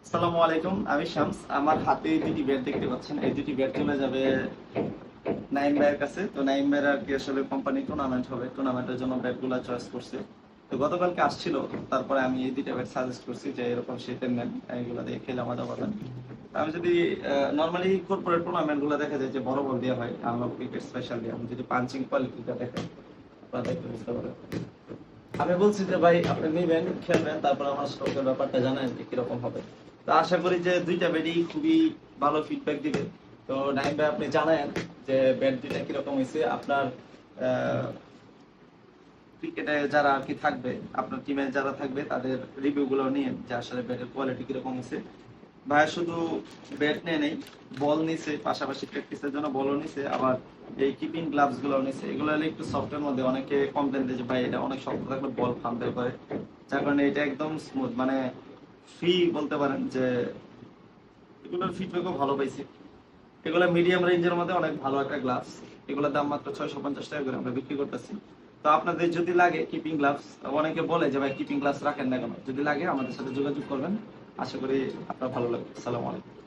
আসসালামু আলাইকুম, আমি শামস। আমার হাতে এই দুটি ব্যাট দেখতে পাচ্ছেন। এই দুটি ব্যাট চলে যাবে নাইম ভাইয়ের কাছে। তো নাইম ভাইয়ের আর কি আসলে কোম্পানি টুর্নামেন্ট হবে, টুর্নামেন্টের জন্য ব্যাট গুলা চয়েস করছে। তো গতকালকে আসছিল, তারপরে আমি এই দুইটা ব্যাট সাজেস্ট করছি যে এরকম শীতের নেন, এইগুলা দিয়ে খেলে মজা পাবেন। আমি যদি নর্মালি কর্পোরেট টুর্নামেন্ট গুলো দেখা যায় যে বড় বল দেওয়া হয়, আনলক ক্রিকেট স্পেশাল দিয়ে। আমি যদি পাঞ্চিং কোয়ালিটিটা দেখেন, আপনারা দেখতে বুঝতে পারেন। আমি বলছি যে ভাই আপনি নিবেন, খেলবেন, তারপর আমার স্টকের ব্যাপারটা জানেন যে কিরকম হবে। তো আশা করি যে দুইটা ব্যাটই খুবই ভালো ফিডব্যাক দিবে। তো নাইম ভাই আপনি জানেন যে ব্যাট দুইটা কিরকম হয়েছে। আপনার ক্রিকেটে যারা আর কি থাকবে, আপনার টিমে যারা থাকবে তাদের রিভিউ গুলো নিয়ে যে আসলে ব্যাটের কোয়ালিটি কিরকম হয়েছে। ভাইয়া শুধু ব্যাট নিয়ে নেই, বল নিছে, পাশাপাশি প্র্যাকটিসের জন্য বলও নিছে, আবার এই কিপিং গ্লাভস গুলো নিছে। এগুলো হলে একটু সফটের মধ্যে, অনেকে কমপ্লেন দিয়েছে ভাই এটা অনেক শক্ত থাকলে বল ফাম্পেল করে, যার কারণে এটা একদম স্মুথ, মানে ফ্রি বলতে পারেন যে এগুলোর ফিডব্যাকও ভালো পাইছি। এগুলো মিডিয়াম রেঞ্জের মধ্যে অনেক ভালো একটা গ্লাভস। এগুলোর দাম মাত্র 650 টাকা করে আমরা বিক্রি করতেছি। তো আপনাদের যদি লাগে কিপিং গ্লাভস, অনেকে বলে যে ভাই কিপিং গ্লাভস রাখেন না কেন, যদি লাগে আমাদের সাথে যোগাযোগ করবেন। আশা করি আপনার ভালো লাগবে। আসসালামু আলাইকুম।